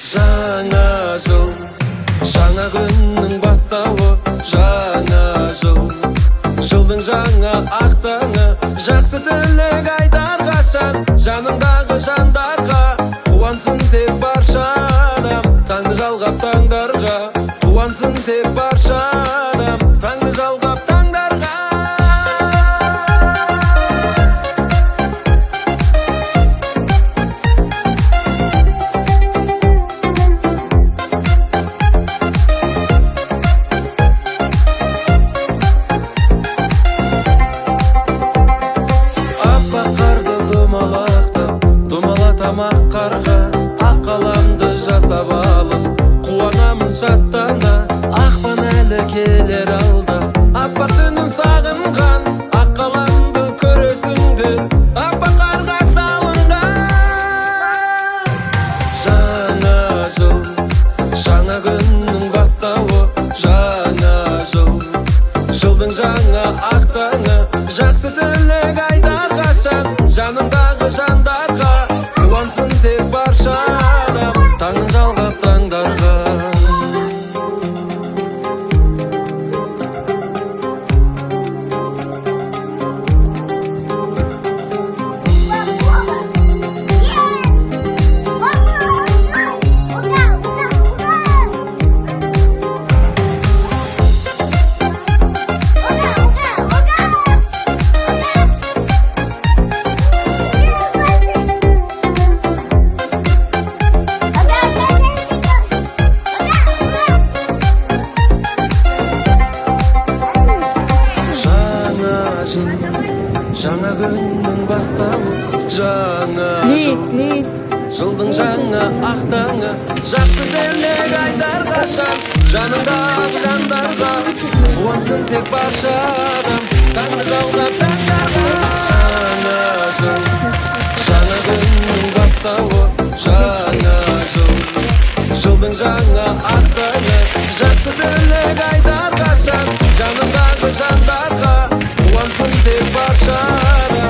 Жаңа жыл, жаңа күннің бастауы, жаңа жыл. Жылдың жаңа ақтаңы, жақсы тілек айтар қашан. Жаныңдағы жандарға, қуансын тек барша адам. Таңды жалғап таңдарға, қуансын тек барша адам. Таңды жалғап таңдарға. Домалатамақ қарға, ақ қаламды жасап алып, қуанамыз жаттана. Ақпан әлі келер алда, аппақ түнін сағынған, ақ қаламды көресіңді, аппақ қарға салынған. Жаңа жыл, жаңа күннің бастауы, жаңа жыл. Жылдың жаңа ақтаңы, жақсы тілек айтар қашан. Жаныңдағы жандарға, қуансын тек барша адам. Таңын жалғап таңдарға. Жаңа күннің бастауы, жаңа жыл. Жылдың жаңа ақтаңы, жақсы тілек айтар қашан. Жаныңдағы жандарға, қуансын тек барша адам. Таңды жалғап таңдарға. Жаңа жыл, жаңа күннің бастауы, жаңа жыл. Жылдың жаңа ақтаңы, жақсы тілек айтар қашан. Жаныңдағы жандарға, қуансын тек барша адам.